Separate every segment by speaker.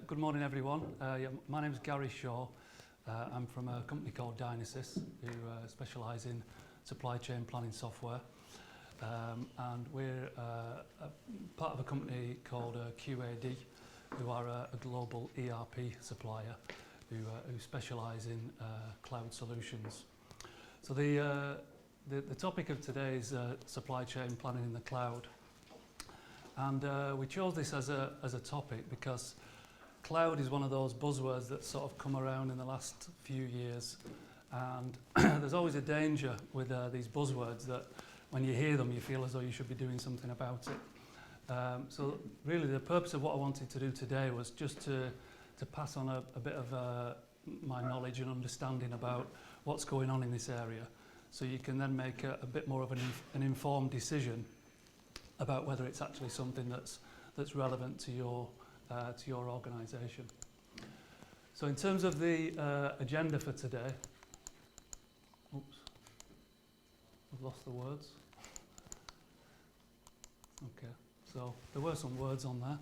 Speaker 1: Good morning, everyone. My name is Gary Shaw. I'm from a company called Dynasis, who specialise in supply chain planning software. And we're part of a company called QAD, who are a global ERP supplier who specialise in cloud solutions. So the topic of today is supply chain planning in the cloud. And we chose this as a topic because cloud is one of those buzzwords that sort of come around in the last few years, and there's always a danger with these buzzwords that when you hear them you feel as though you should be doing something about it. So really the purpose of what I wanted to do today was just to pass on a bit of my knowledge and understanding about what's going on in this area, so you can then make a bit more of an informed decision about whether it's actually something that's relevant to your organisation. So in terms of the agenda for today, oops, I've lost the words. Okay, so there were some words on there,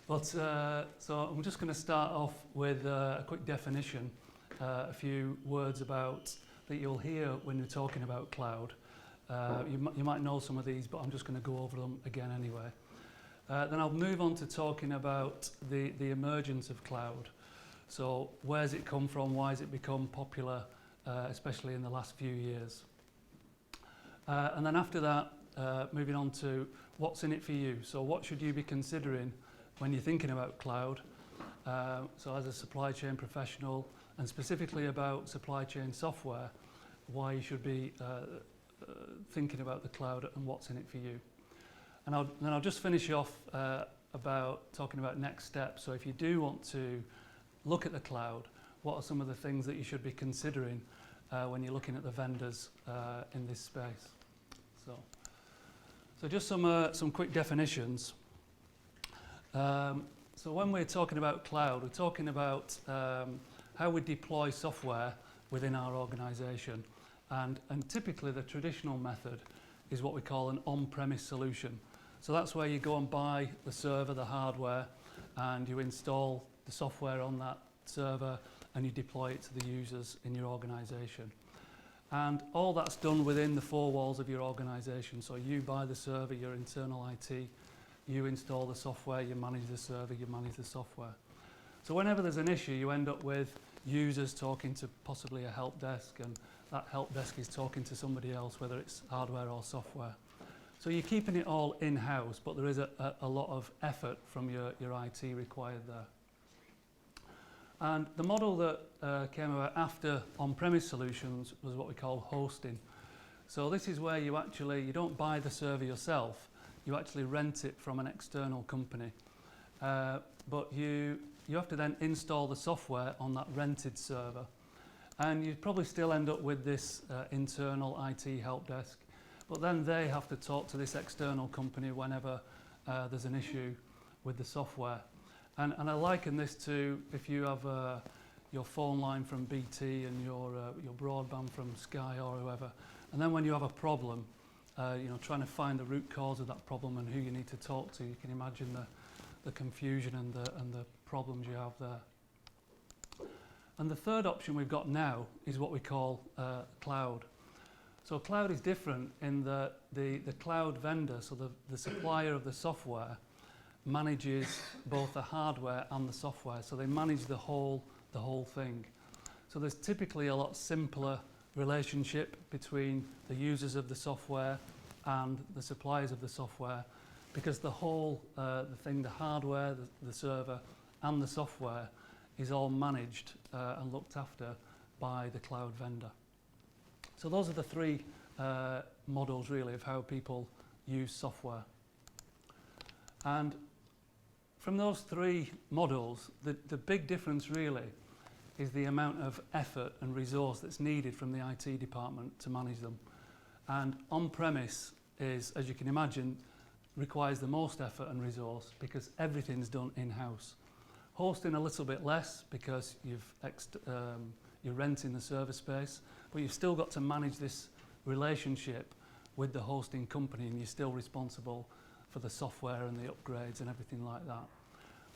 Speaker 1: but so I'm just going to start off with a quick definition, a few words about that you'll hear when you're talking about cloud. You might know some of these, but I'm just going to go over them again anyway. Then I'll move on to talking about the emergence of cloud. So where's it come from? Why has it become popular, especially in the last few years? And then after that, moving on to what's in it for you. So what should you be considering when you're thinking about cloud? So as a supply chain professional, and specifically about supply chain software, why you should be thinking about the cloud and what's in it for you. And then I'll just finish off about talking about next steps. So if you do want to look at the cloud, what are some of the things that you should be considering when you're looking at the vendors in this space? So just some quick definitions. So when we're talking about cloud, we're talking about how we deploy software within our organisation. And typically the traditional method is what we call an on-premise solution. So that's where you go and buy the server, the hardware, and you install the software on that server and you deploy it to the users in your organisation. And all that's done within the four walls of your organisation. So you buy the server, your internal IT, you install the software, you manage the server, you manage the software. So whenever there's an issue, you end up with users talking to possibly a help desk, and that help desk is talking to somebody else, whether it's hardware or software. So you're keeping it all in-house, but there is a lot of effort from your IT required there. And the model that came about after on-premise solutions was what we call hosting. So this is where you don't buy the server yourself, you actually rent it from an external company. But you have to then install the software on that rented server. And you'd probably still end up with this internal IT help desk, but then they have to talk to this external company whenever there's an issue with the software. And I liken this to if you have your phone line from BT and your broadband from Sky or whoever, and then when you have a problem, trying to find the root cause of that problem and who you need to talk to, you can imagine the confusion and the problems you have there. And the third option we've got now is what we call cloud. So cloud is different in that the cloud vendor, so the supplier of the software, manages both the hardware and the software. So they manage the whole thing. So there's typically a lot simpler relationship between the users of the software and the suppliers of the software, because the whole the hardware, the server and the software is all managed and looked after by the cloud vendor. So those are the three models really of how people use software. And from those three models, the big difference really is the amount of effort and resource that's needed from the IT department to manage them. And on-premise is, as you can imagine, requires the most effort and resource because everything's done in-house. Hosting a little bit less because you're renting the server space, but you've still got to manage this relationship with the hosting company, and you're still responsible for the software and the upgrades and everything like that.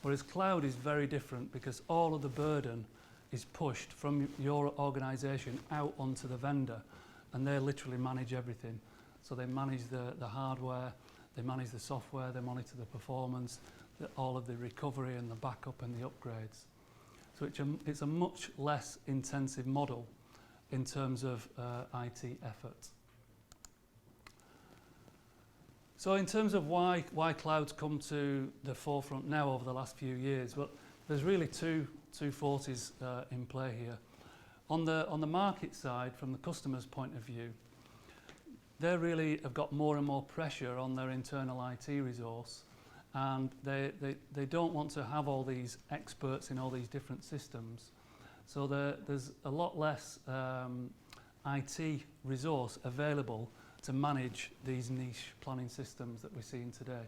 Speaker 1: Whereas cloud is very different because all of the burden is pushed from your organisation out onto the vendor, and they literally manage everything. So they manage the hardware, they manage the software, they monitor the performance, all of the recovery and the backup and the upgrades. So it's a much less intensive model in terms of IT effort. So in terms of why cloud's come to the forefront now over the last few years, well, there's really two forces in play here. On the market side, from the customer's point of view, they really have got more and more pressure on their internal IT resource, and they don't want to have all these experts in all these different systems. So there's a lot less IT resource available to manage these niche planning systems that we're seeing today.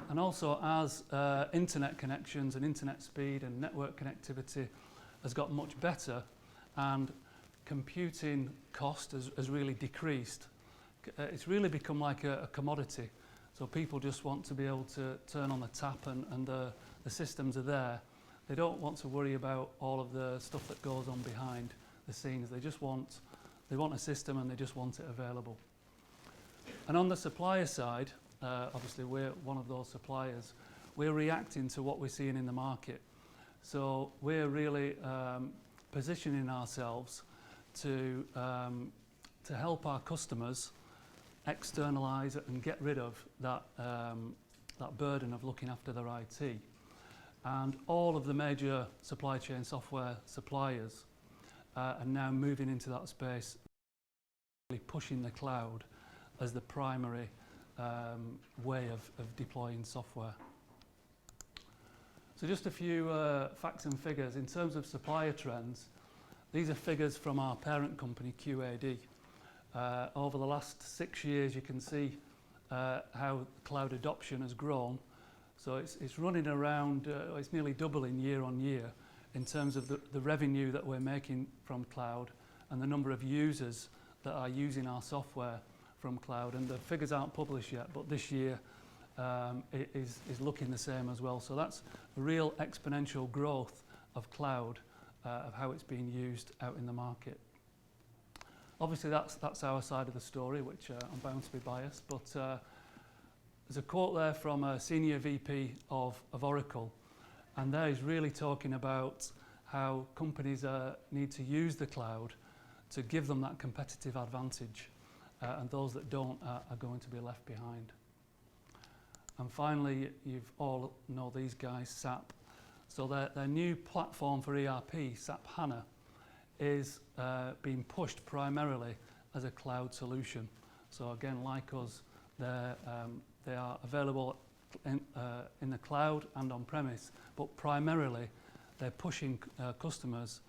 Speaker 1: And also, as internet connections and internet speed and network connectivity has got much better, and computing cost has really decreased, it's really become like a commodity. So people just want to be able to turn on the tap and the systems are there. They don't want to worry about all of the stuff that goes on behind the scenes. They want a system and they just want it available. And on the supplier side, obviously we're one of those suppliers, we're reacting to what we're seeing in the market. So we're really positioning ourselves to help our customers externalise and get rid of that burden of looking after their IT. And all of the major supply chain software suppliers are now moving into that space, really pushing the cloud as the primary way of deploying software. So just a few facts and figures. In terms of supplier trends, these are figures from our parent company, QAD. Over the last 6 years, you can see how cloud adoption has grown. So it's running around, it's nearly doubling year on year in terms of the revenue that we're making from cloud and the number of users that are using our software from cloud. And the figures aren't published yet, but this year it is looking the same as well. So that's a real exponential growth of cloud, of how it's being used out in the market. Obviously that's our side of the story, which I'm bound to be biased, but there's a quote there from a senior VP of Oracle, and there he's really talking about how companies need to use the cloud to give them that competitive advantage, and those that don't are going to be left behind. And finally, you've all know these guys, SAP. So their new platform for ERP, SAP HANA, is being pushed primarily as a cloud solution. So again, like us, they are available in the cloud and on-premise, but primarily they're pushing customers,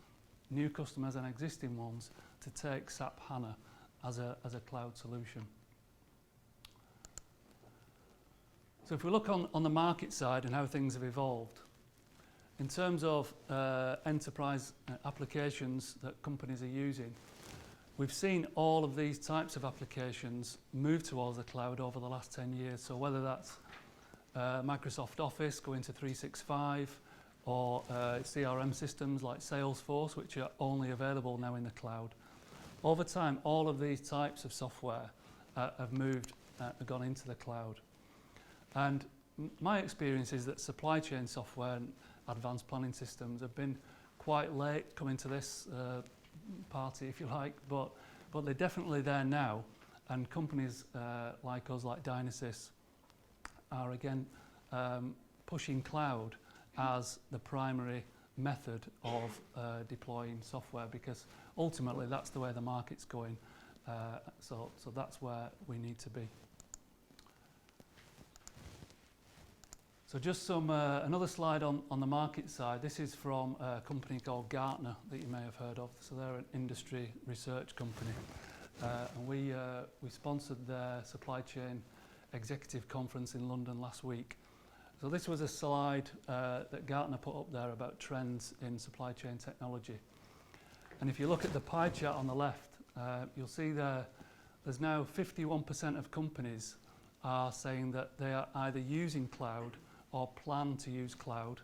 Speaker 1: new customers and existing ones, to take SAP HANA as a cloud solution. So if we look on the market side and how things have evolved, in terms of enterprise applications that companies are using, we've seen all of these types of applications move towards the cloud over the last 10 years. So whether that's Microsoft Office going to 365 or CRM systems like Salesforce, which are only available now in the cloud. Over time, all of these types of software have gone into the cloud. And my experience is that supply chain software and advanced planning systems have been quite late coming to this party, if you like, but they're definitely there now, and companies like us, like Dynasis, are again pushing cloud as the primary method of deploying software, because ultimately that's the way the market's going, so that's where we need to be. So just another slide on the market side. This is from a company called Gartner that you may have heard of. So they're an industry research company. And we sponsored their supply chain executive conference in London last week. So this was a slide that Gartner put up there about trends in supply chain technology. And if you look at the pie chart on the left, you'll see there's now 51% of companies are saying that they are either using cloud or plan to use cloud,